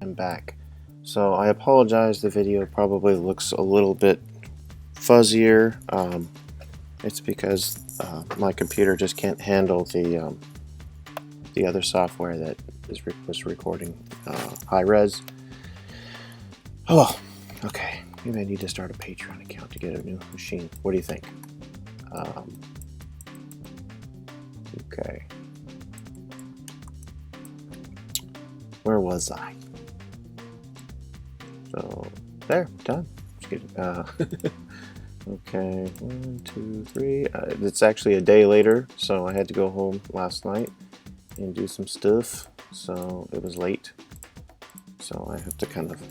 I'm back. So I apologize, the video probably looks a little bit fuzzier. It's because my computer just can't handle the other software that was recording high res. Oh, okay. Maybe I need to start a Patreon account to get a new machine. What do you think? Okay. Where was I? So, there, done. Just kidding. Okay, 1, 2, 3. It's actually a day later, so I had to go home last night and do some stuff. So it was late. So I have to kind of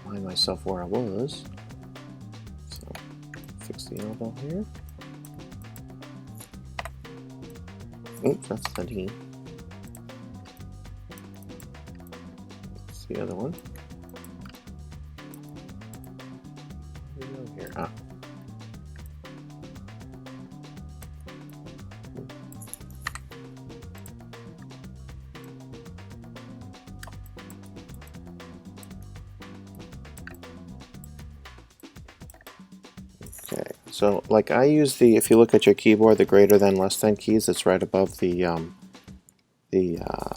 remind myself where I was. So fix the elbow here. Oops, that's the knee. That's the other one. Where do we go here? Ah. Okay, so like I use the, if you look at your keyboard, the greater than, less than keys, it's right above the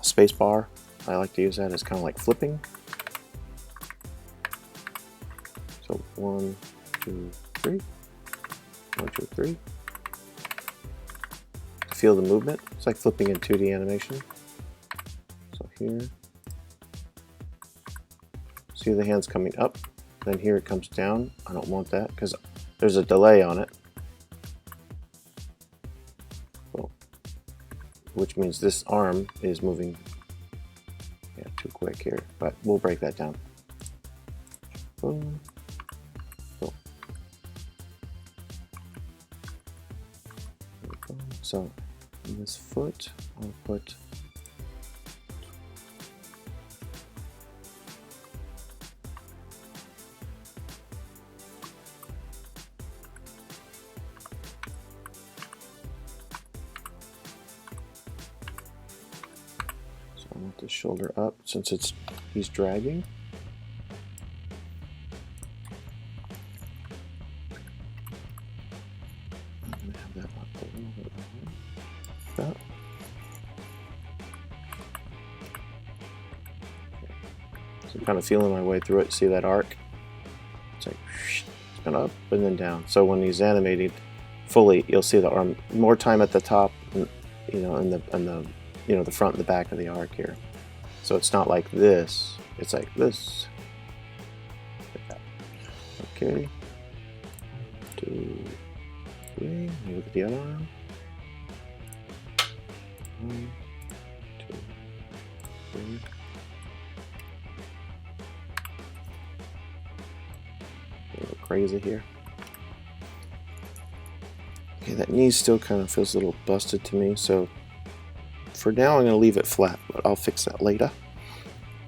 space bar. I like to use that as kind of like flipping. So 1, 2, 3. 1, 2, 3. Feel the movement. It's like flipping in 2D animation. So here, see the hands coming up, then here it comes down. I don't want that because there's a delay on it. Well, which means this arm is moving too quick here, but we'll break that down. Boom. Boom. So in this foot, I'll put I want the shoulder up since he's dragging. I'm going to have that up a little bit more. That. Okay. So I'm kind of feeling my way through it. See that arc? It's like it's going up and then down. So when he's animated fully, you'll see the arm more time at the top, and the front and the back of the arc here. So it's not like this, it's like this. Like that. Okay. 2, 3. Look at the other arm. 1, 2, 3. A little crazy here. Okay, that knee still kind of feels a little busted to me, so for now I'm going to leave it flat, but I'll fix that later.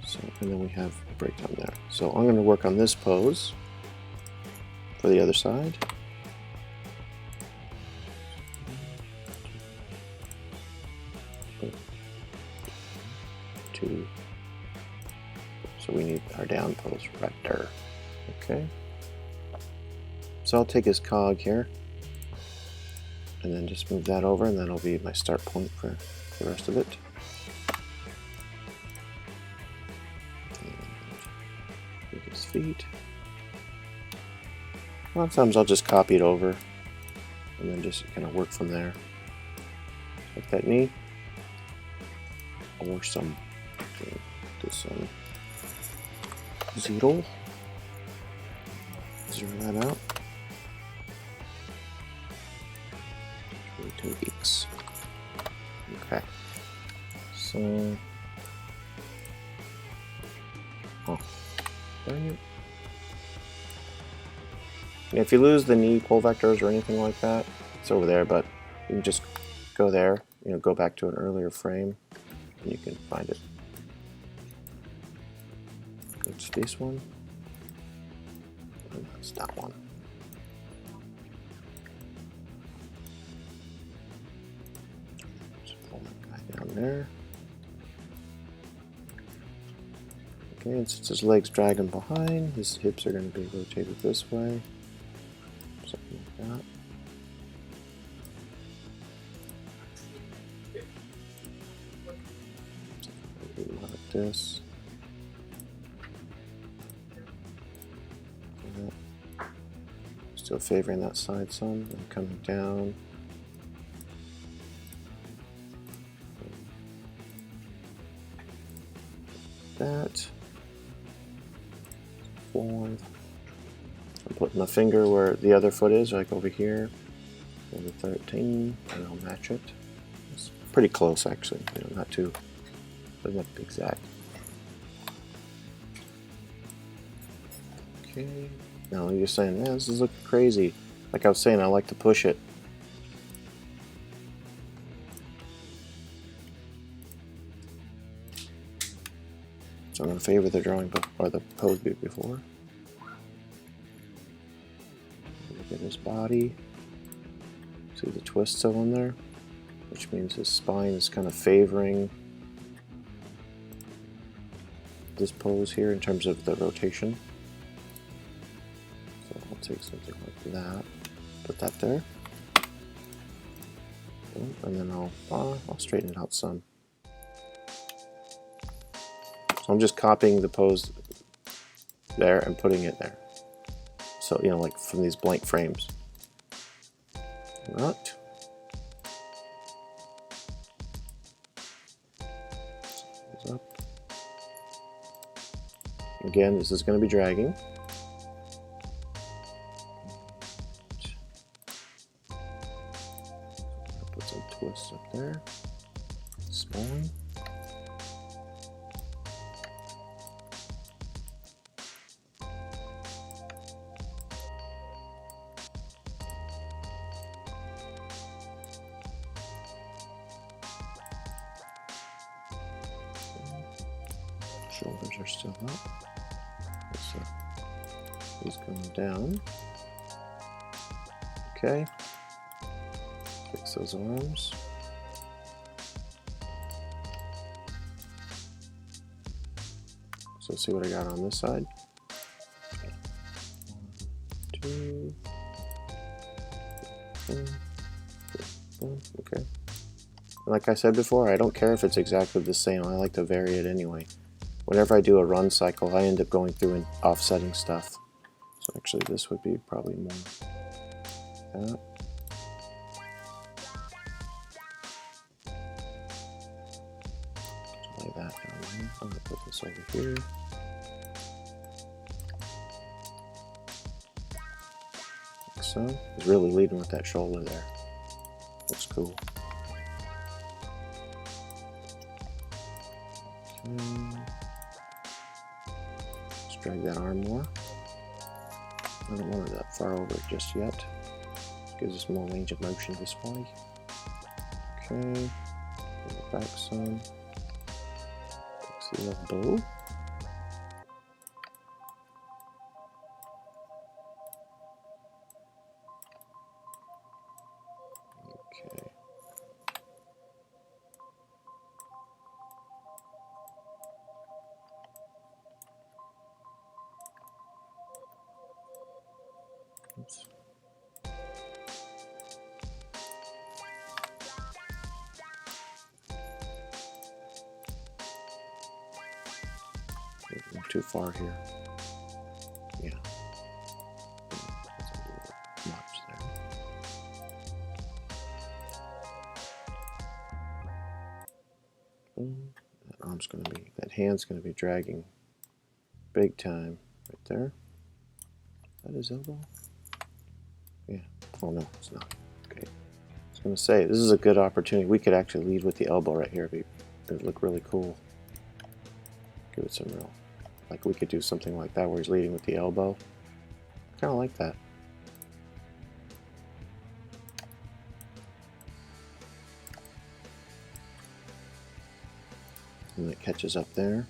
So, and then we have a breakdown there. So I'm going to work on this pose for the other side. 2. So we need our down pose right there. Okay. So I'll take his cog here and then just move that over, and then it'll be my start point for the rest of it. Take his feet. A lot of times I'll just copy it over and then just kind of work from there. Like that knee, or some this one 0. Zero that out. 2 weeks. Okay. So, dang it. If you lose the knee pull vectors or anything like that, it's over there, but you can just go there, go back to an earlier frame, and you can find it. It's this one, and that's that one. Just pull that guy down there. Okay, and since his legs drag him behind, his hips are going to be rotated this way. Something like that. Something like this. Still favoring that side some, and coming down. That. Fourth. I'm putting my finger where the other foot is, like over here. Number 13, and I'll match it. It's pretty close, actually. You know, not too, doesn't have to be exact. Okay. Now you're saying, yeah, this is looking crazy. Like I was saying, I like to push it. So I'm going to favor the drawing or the pose before. Look at his body. See the twist still in there, which means his spine is kind of favoring this pose here in terms of the rotation. So I'll take something like that, put that there, and then I'll straighten it out some. So I'm just copying the pose there and putting it there. So, you know, like from these blank frames. Right. Up. Again, this is going to be dragging. Put some twists up there. Spine. Shoulders are still up. So he's going down. Okay. Fix those arms. So let's see what I got on this side. 1, 2, 3, 4, okay. Like I said before, I don't care if it's exactly the same. I like to vary it anyway. Whenever I do a run cycle, I end up going through and offsetting stuff. So actually this would be probably more that. Lay that down here. I'm going to put this over here. Like so. He's really leading with that shoulder there. Looks cool. Okay. Drag that arm more. I don't want it that far over just yet. Gives us more range of motion this way. Okay. Bring it back some. Fix the elbow. Okay. Oops. Maybe too far here. Yeah. That's a little much there. Boom. That arm's going to be, that hand's going to be dragging big time right there. Is that his elbow? Yeah. Oh no, it's not. Okay. I was going to say, this is a good opportunity. We could actually lead with the elbow right here. It would look really cool. Give it some real, like we could do something like that where he's leading with the elbow. Kind of like that. And it catches up there.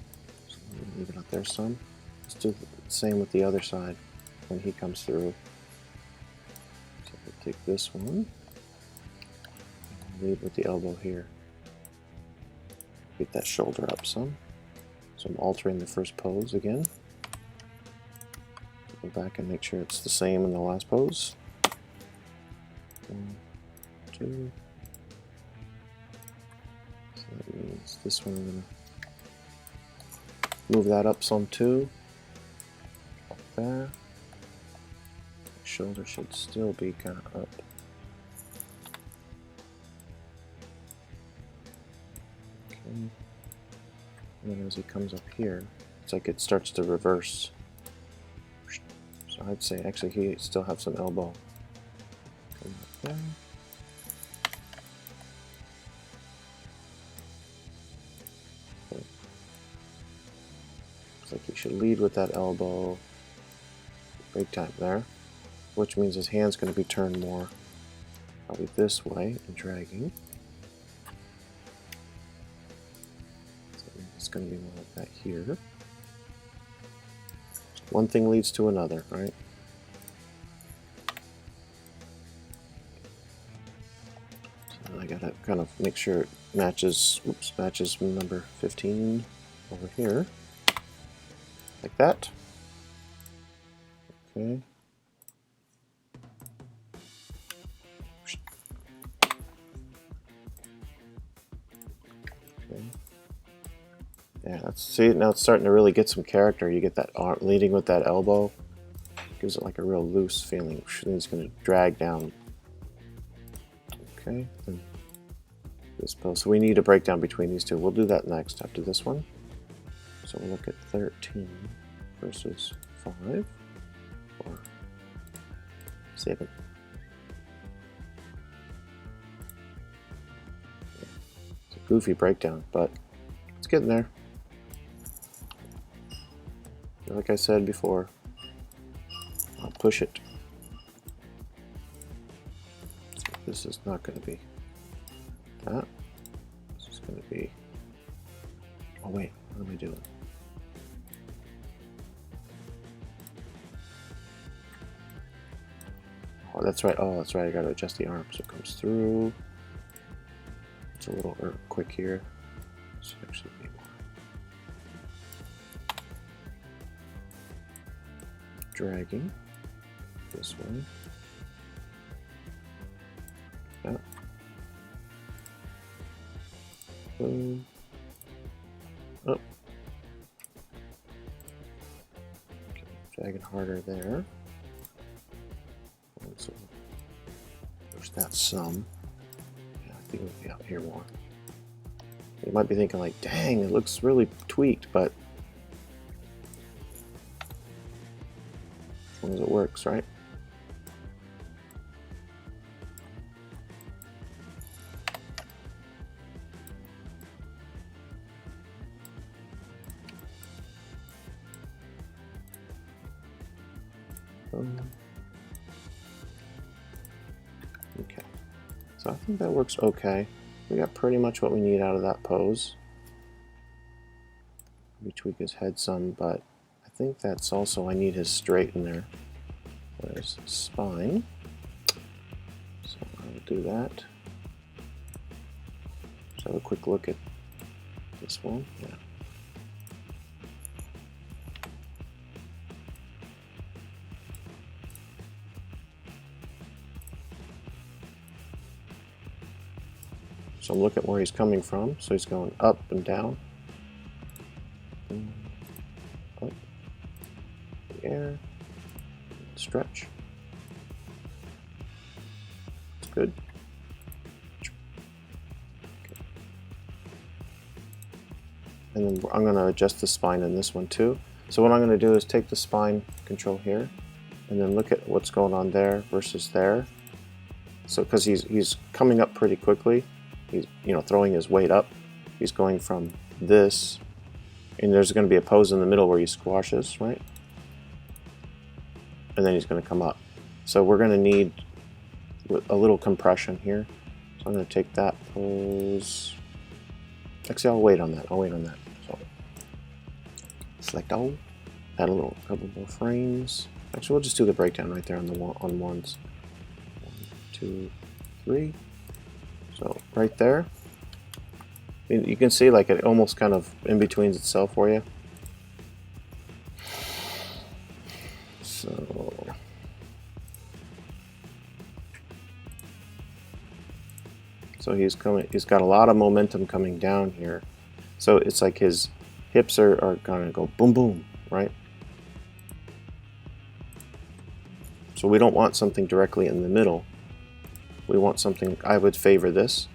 So leave it up there some. Let's do the same with the other side when he comes through. So we'll take this one and lead with the elbow here. Get that shoulder up some. So I'm altering the first pose again. Go back and make sure it's the same in the last pose. 1, 2. So that means this one I'm going to move that up some too. Up there. Shoulder should still be kind of up. Okay. And then as he comes up here, it's like it starts to reverse. So I'd say actually he still have some elbow. Come up there. Okay. Looks like he should lead with that elbow. Break time there. Which means his hand's going to be turned more probably this way and dragging. So it's going to be more like that here. One thing leads to another, right? So I got to kind of make sure it matches, matches number 15 over here. Like that. Okay. Yeah, let's see, now it's starting to really get some character. You get that arm leading with that elbow. Gives it like a real loose feeling. Then it's going to drag down. Okay, and this pose. So we need a breakdown between these two. We'll do that next after this one. So we'll look at 13 versus 5 or 7. It's a goofy breakdown, but it's getting there. Like I said before, I'll push it. So this is not going to be that. This is going to be... Oh wait, what am I doing? Oh, that's right. Oh, that's right. I got to adjust the arm so it comes through. It's a little quick here. This should actually be more. Dragging this way. Yeah. Boom. Oh. Okay. Dragging harder there. So push that some. Yeah, I think it'll be out here more. You might be thinking like, dang, it looks really tweaked, but as long as it works, right? Okay, so I think that works okay. We got pretty much what we need out of that pose. Maybe tweak his head some, but I think that's also, I need his straight in there. There's his spine. So I'll do that. Let's have a quick look at this one. Yeah. So I'm looking where he's coming from. So he's going up and down. Up. The air. Stretch. It's good. Okay. And then I'm going to adjust the spine in this one too. So what I'm going to do is take the spine control here and then look at what's going on there versus there. So because he's coming up pretty quickly. He's, you know, throwing his weight up. He's going from this, and there's going to be a pose in the middle where he squashes, right? And then he's going to come up. So we're going to need a little compression here. So I'm going to take that pose. Actually, I'll wait on that. I'll wait on that. So select all. Add a couple more frames. Actually, we'll just do the breakdown right there on the on ones. 1, 2, 3. So right there, You can see like it almost kind of in betweens itself for you. So he's got a lot of momentum coming down here. So it's like his hips are gonna go boom boom, right? So we don't want something directly in the middle. We want something, I would favor this.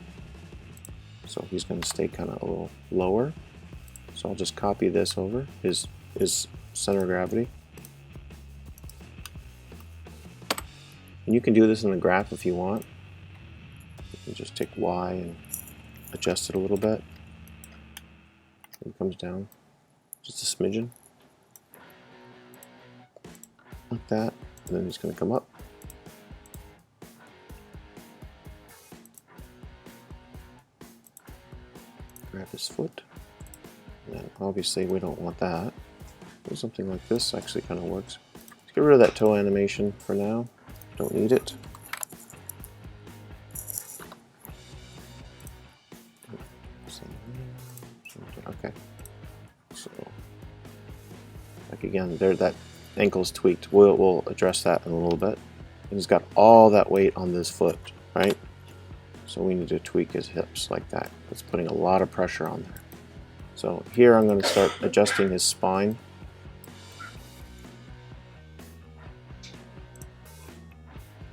So he's gonna stay kind of a little lower. So I'll just copy this over, his center of gravity. And you can do this in the graph if you want. You can just take Y and adjust it a little bit. It comes down just a smidgen. Like that. And then he's going to come up. Grab his foot. And then obviously we don't want that. So something like this actually kind of works. Let's get rid of that toe animation for now. Don't need it. Okay. So, like again, there that ankle's tweaked. We'll address that in a little bit. And he's got all that weight on this foot, right? So we need to tweak his hips like that. It's putting a lot of pressure on there. So here I'm going to start adjusting his spine.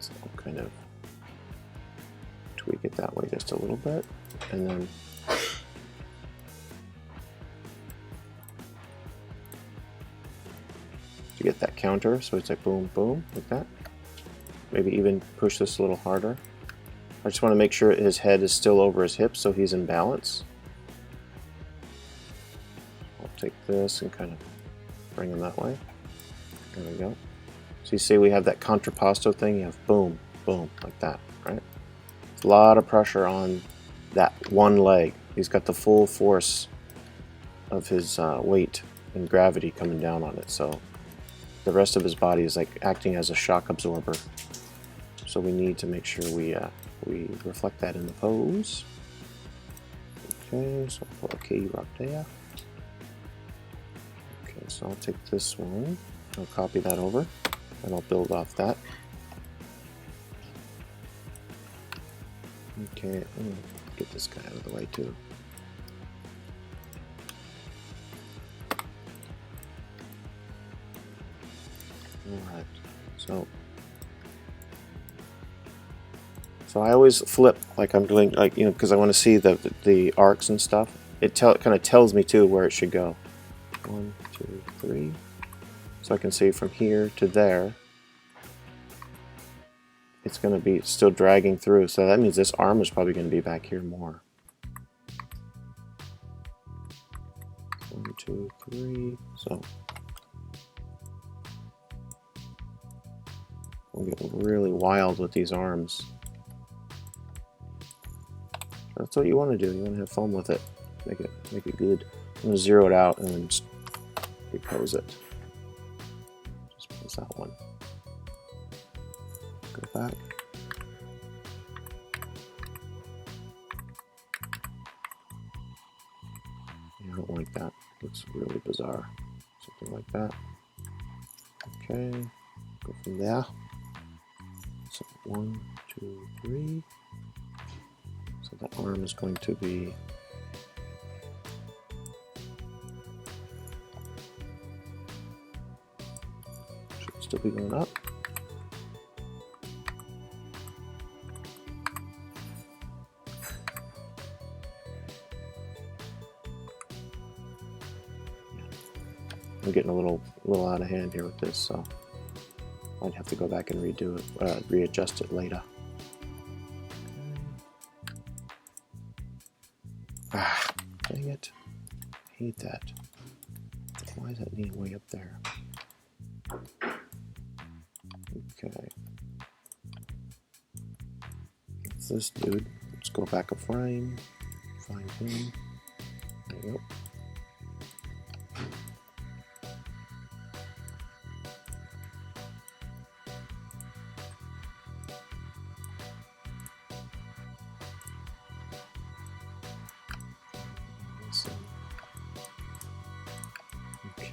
So I'll kind of tweak it that way just a little bit, and then to get that counter, so it's like boom, boom, like that. Maybe even push this a little harder. I just want to make sure his head is still over his hips so he's in balance. I'll take this and kind of bring him that way. There we go. So you see we have that contrapposto thing, you have boom, boom, like that, right? A lot of pressure on that one leg. He's got the full force of his weight and gravity coming down on it, so the rest of his body is like acting as a shock absorber. So we need to make sure we reflect that in the pose. Okay, so I'll put a key right there. Okay, so I'll take this one, I'll copy that over, and I'll build off that. Okay, I'm gonna get this guy out of the way too. Alright, so I always flip like I'm doing, like, you know, because I want to see the arcs and stuff. It kind of tells me too where it should go. 1, 2, 3. So I can see from here to there. It's going to be still dragging through, so that means this arm is probably going to be back here more. 1, 2, 3. So we'll get really wild with these arms. That's what you want to do. You want to have fun with it. Make it good. I'm going to zero it out and then just repose it. Just pose that one. Go back. I don't like that. It looks really bizarre. Something like that. Okay. Go from there. So 1, 2, 3. So the arm is going to be should still be going up. I'm getting a little out of hand here with this, so I'd have to go back and redo it, readjust it later. Ah, dang it. I hate that. Why is that knee way up there? Okay. It's this dude. Let's go back a frame. Find him. There you go.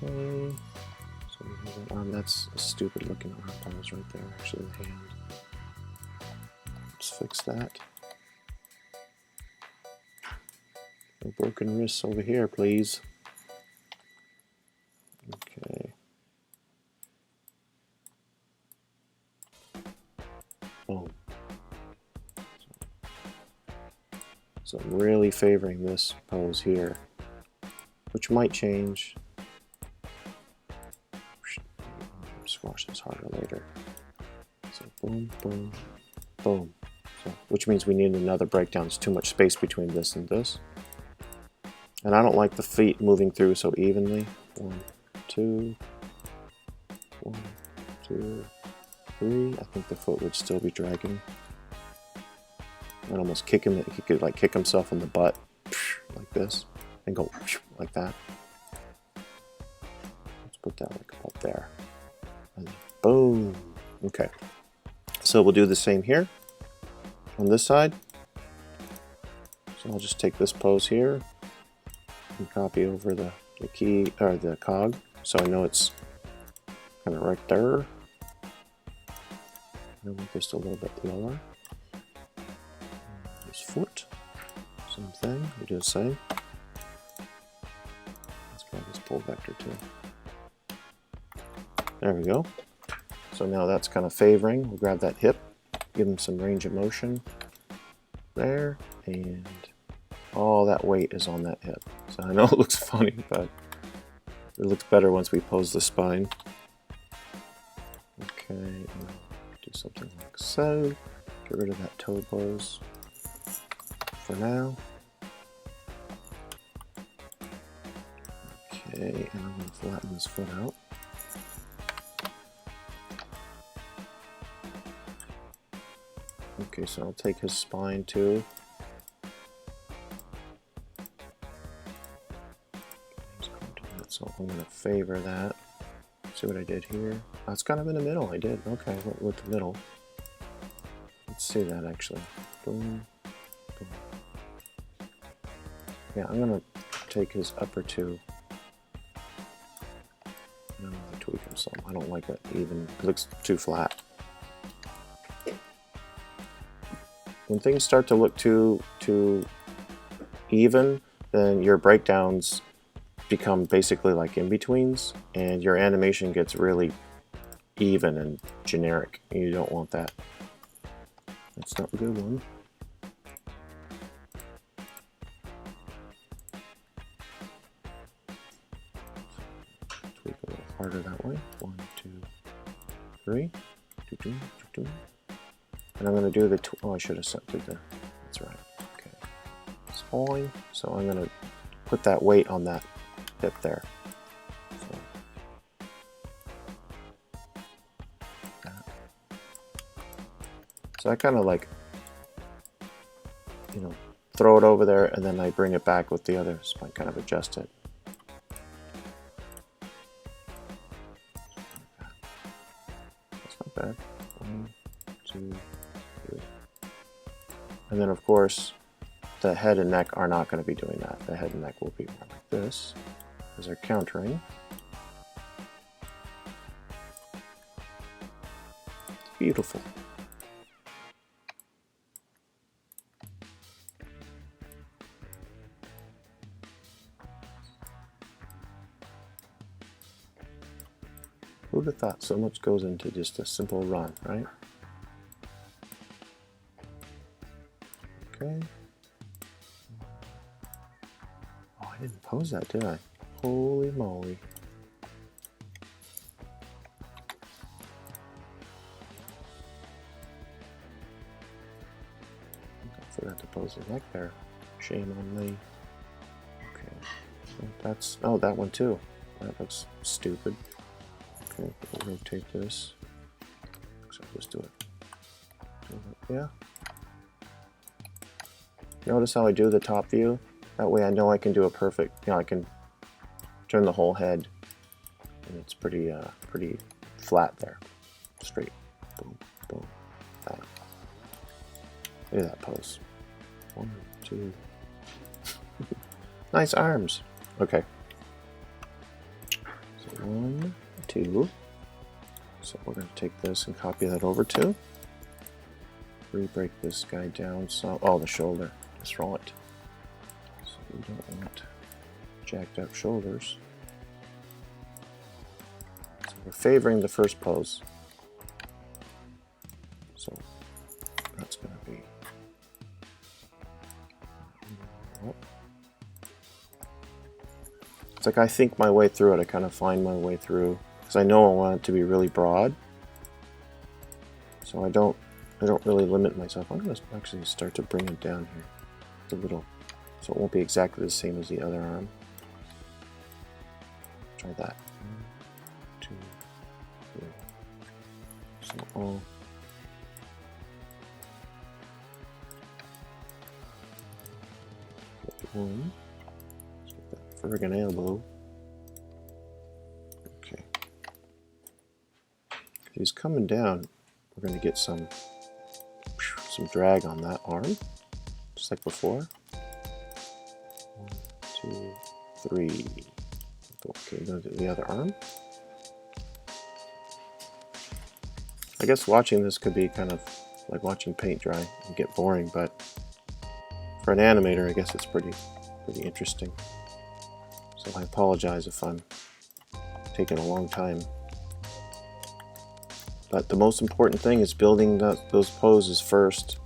Okay. So we have an arm. That's a stupid looking arm pose right there, actually, the hand. Let's fix that. No broken wrists over here, please. Okay. Boom. So I'm really favoring this pose here, which might change. Squash this harder later. So boom, boom, boom. So, which means we need another breakdown. There's too much space between this and this. And I don't like the feet moving through so evenly. 1, 2, 1, 2, 3. I think the foot would still be dragging. I'd almost kick him. He could like kick himself in the butt like this and go like that. Let's put that like up there. And boom. Okay. So we'll do the same here on this side. So I'll just take this pose here and copy over the key or the cog, so I know it's kind of right there. And make this a little bit lower. This foot, same thing. We do the same. Let's grab this pull vector too. There we go. So now that's kind of favoring. We'll grab that hip, give him some range of motion there, and all that weight is on that hip. So I know it looks funny, but it looks better once we pose the spine. Okay, and do something like so. Get rid of that toe pose for now. Okay, and I'm going to flatten this foot out. Okay, so I'll take his spine too. So I'm going to favor that. See what I did here? Oh, it's kind of in the middle. I did. Okay, went with the middle. Let's see that actually. Boom, boom. Yeah, I'm going to take his upper two. And I'm going to tweak him some. I don't like it even. It looks too flat. When things start to look too even, then your breakdowns become basically like in-betweens, and your animation gets really even and generic. You don't want that. That's not a good one. Tweak a little harder that way. 1, 2, 3. And I'm going to do the, oh, I should have set the, that's right. Okay. It's fine. So I'm going to put that weight on that hip there. So I kind of like, you know, throw it over there and then I bring it back with the other spine, kind of adjust it. That's not bad. 1, 2, 3. And then of course, the head and neck are not going to be doing that. The head and neck will be more like this, as they're countering. It's beautiful. Who'd have thought so much goes into just a simple run, right? Okay. Oh, I didn't pose that, did I? Holy moly. I forgot to pose the neck there. Shame on me. Okay. So that's, oh, that one too. That looks stupid. Okay, we'll rotate this. So I'll just do it. Yeah. Notice how I do the top view? That way I know I can do a perfect, you know, I can turn the whole head and it's pretty pretty flat there. Straight. Boom, boom, bam. Look at that pose. 1, 2. Nice arms. Okay. 1, 2. So we're going to take this and copy that over to. Re-break this guy down. So, oh, the shoulder. That's right. So we don't want jacked up shoulders. So we're favoring the first pose. So that's going to be. It's like I think my way through it. I kind of find my way through because I know I want it to be really broad. So I don't really limit myself. I'm going to actually start to bring it down here a little, so it won't be exactly the same as the other arm. Try that. 1, 2, 3. So all. One. Friggin' elbow. Okay. If he's coming down, we're going to get some drag on that arm, just like before. 1, 2, 3. Okay, go to the other arm. I guess watching this could be kind of like watching paint dry and get boring, but for an animator, I guess it's pretty interesting. So I apologize if I'm taking a long time. But the most important thing is building those poses first.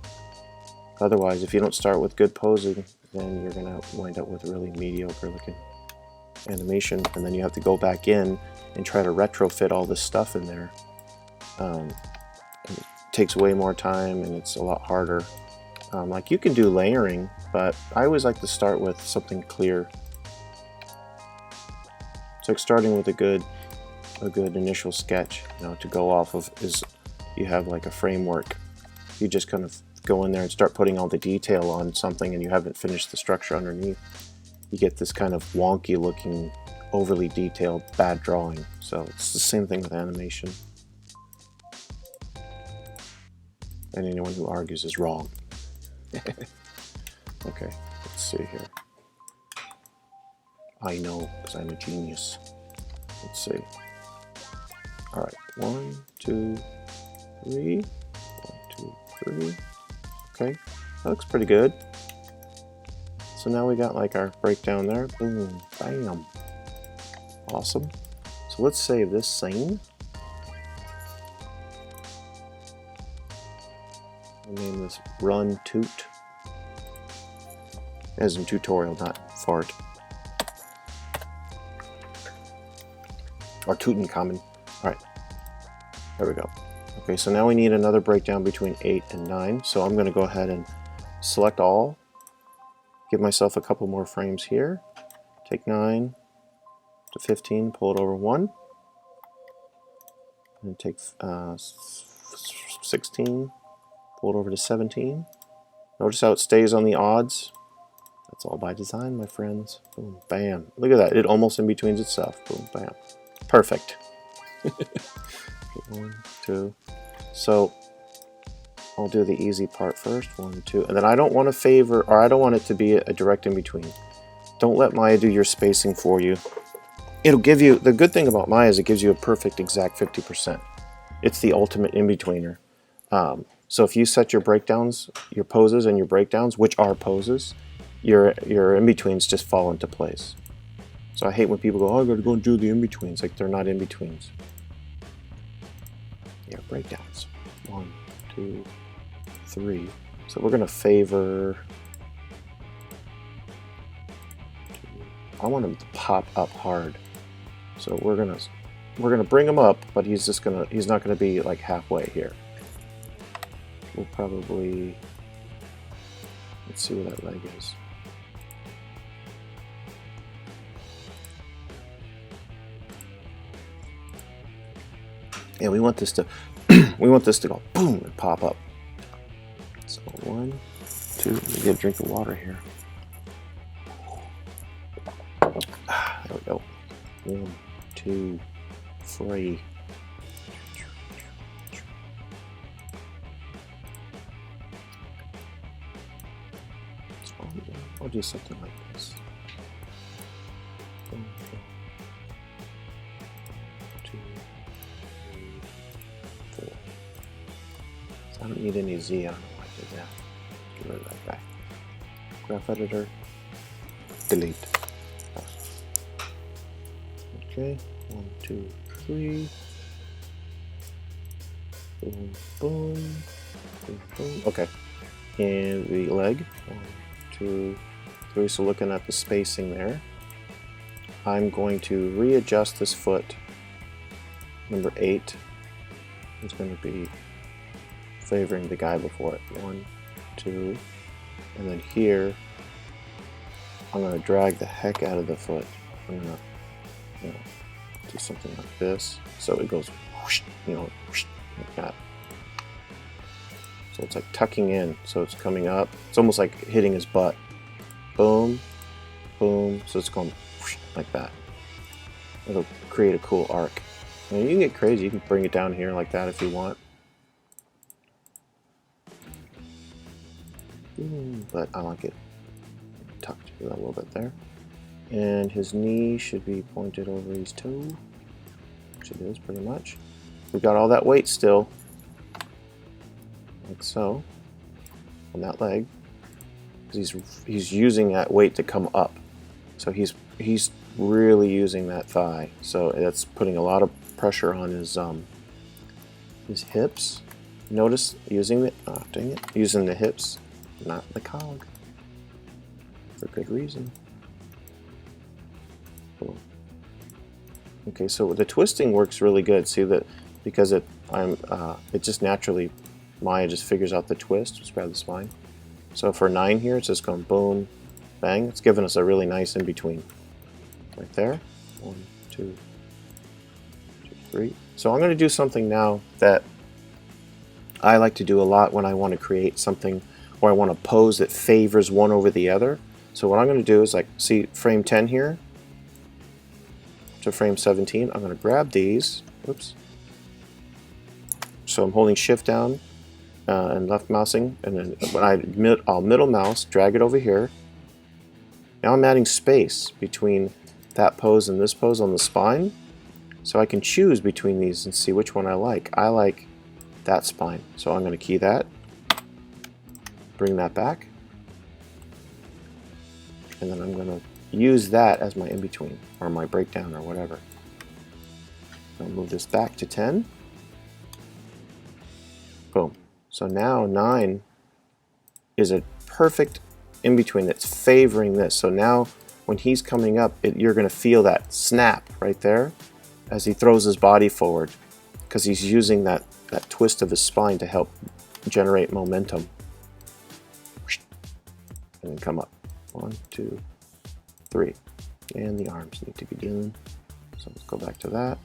Otherwise, if you don't start with good posing, then you're going to wind up with really mediocre looking animation, and then you have to go back in and try to retrofit all this stuff in there. It takes way more time and it's a lot harder. Like you can do layering, but I always like to start with something clear. It's like starting with a good initial sketch, to go off of. Is you have like a framework. You just kind of go in there and start putting all the detail on something, and you haven't finished the structure underneath. You get this kind of wonky looking, overly detailed, bad drawing. So it's the same thing with animation. And anyone who argues is wrong. Okay, let's see here. I know, because I'm a genius. Let's see. Alright, 1, 2, 3. 1, 2, 3. Okay, that looks pretty good. So now we got like our breakdown there. Boom, bam. Awesome. So let's save this scene. I'll name this Run Toot. As in tutorial, not fart. Or Tutankhamun. Alright. There we go. Okay, so now we need another breakdown between 8 and 9. So I'm going to go ahead and select all. Give myself a couple more frames here. Take 9 to 15, pull it over 1. And take 16, pull it over to 17. Notice how it stays on the odds. That's all by design, my friends. Boom, bam. Look at that. It almost in betweens itself. Boom, bam. Perfect. 1, 2. So I'll do the easy part first. 1, 2. And then I don't want to favor, or I don't want it to be a direct in between. Don't let Maya do your spacing for you. It'll give you, the good thing about Maya is it gives you a perfect exact 50%. It's the ultimate in-betweener. So if you set your breakdowns, your poses and your breakdowns, which are poses, your in-betweens just fall into place. So I hate when people go, oh, I gotta go and do the in-betweens. Like, they're not in-betweens. Yeah, breakdowns. 1, 2, 3. So we're gonna favor. I want him to pop up hard. So we're gonna bring him up, but he's not gonna be like halfway here. We'll probably, let's see where that leg is. Yeah, we want this to go boom and pop up. So 1, 2. Let me get a drink of water here. There we go. 1, 2, 3. I'll do something like this. I don't need any Z. I don't know why I did that. Get rid of that guy. Graph editor. Delete. Okay. 1, 2, 3. Boom, boom. Boom, boom. Okay. And the leg. 1, 2, 3. So looking at the spacing there. I'm going to readjust this foot. Number 8 is going to be favoring the guy before it. 1, 2, and then here I'm going to drag the heck out of the foot. I'm going to, do something like this, so it goes, whoosh, whoosh, like that. So it's like tucking in, so it's coming up. It's almost like hitting his butt. Boom, boom. So it's going whoosh, like that. It'll create a cool arc. I mean, you can get crazy. You can bring it down here like that if you want. But I like it tucked a little bit there. And his knee should be pointed over his toe, which it is pretty much. We've got all that weight still, like so, on that leg. He's using that weight to come up, so he's really using that thigh. So that's putting a lot of pressure on his hips. Notice using the hips, not the cog, for good reason. Cool. Okay, so the twisting works really good. See that because it just naturally, Maya just figures out the twist. Just grab the spine. So for 9 here, it's just going boom, bang. It's giving us a really nice in between, right there. 1, 2, 3. So I'm going to do something now that I like to do a lot when I want to create something or I want a pose that favors one over the other. So what I'm going to do is, like, see frame 10 here to frame 17. I'm going to grab these. Oops. So I'm holding shift down and left mousing, and then when I'll middle mouse, drag it over here. Now I'm adding space between that pose and this pose on the spine, so I can choose between these and see which one I like. I like that spine, so I'm going to key that, bring that back, and then I'm going to use that as my in-between, or my breakdown, or whatever. I'll move this back to 10. Boom. So now 9 is a perfect in-between that's favoring this. So now when he's coming up, you're going to feel that snap right there as he throws his body forward, because he's using that twist of his spine to help generate momentum. And then come up. 1, 2, 3. And the arms need to be done. So let's go back to that.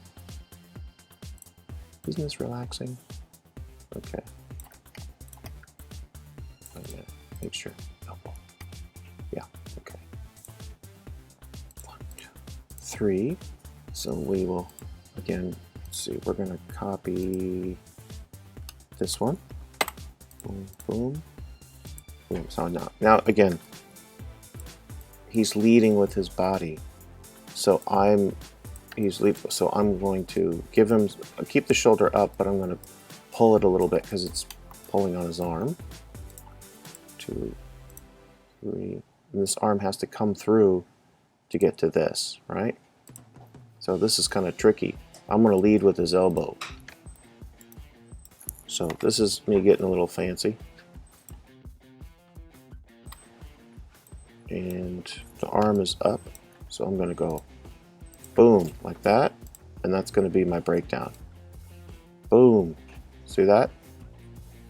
Isn't this relaxing? Okay. I'm gonna make sure. Elbow. Yeah, okay. 1, 2, 3. So we will, again, let's see, we're going to copy this one. Boom, boom. Boom. So now again, he's leading with his body. So I'm going to give him, keep the shoulder up, but I'm going to pull it a little bit because it's pulling on his arm. 2, 3. And this arm has to come through to get to this, right? So this is kind of tricky. I'm going to lead with his elbow. So this is me getting a little fancy. And the arm is up, so I'm going to go boom, like that, and that's going to be my breakdown. Boom. See that?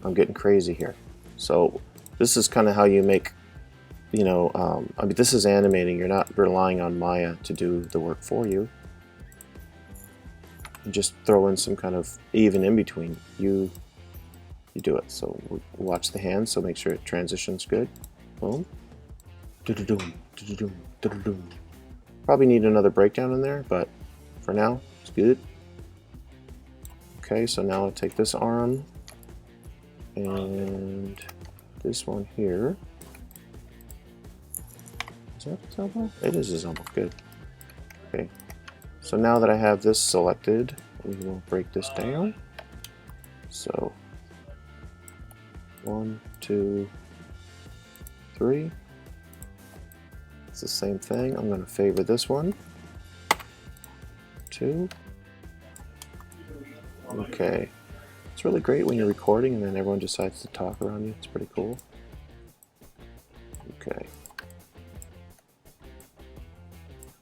I'm getting crazy here. So this is kind of how you make, I mean, this is animating. You're not relying on Maya to do the work for you. You just throw in some kind of even in between. You do it. So we'll watch the hands, so make sure it transitions good. Boom. Do-do-doom, do-do-doom, do-do-doom. Probably need another breakdown in there, but for now, it's good. Okay, so now I take this arm and this one here. Is that his elbow? It is his elbow. Good. Okay. So now that I have this selected, we will break this down. So 1, 2, 3. It's the same thing. I'm going to favor this one. 2. Okay. It's really great when you're recording and then everyone decides to talk around you. It's pretty cool. Okay.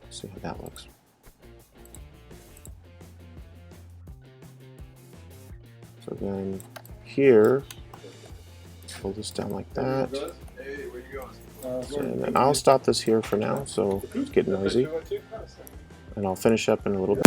Let's see how that looks. So then here, pull this down like that. And then I'll stop this here for now, so it's getting noisy. And I'll finish up in a little bit.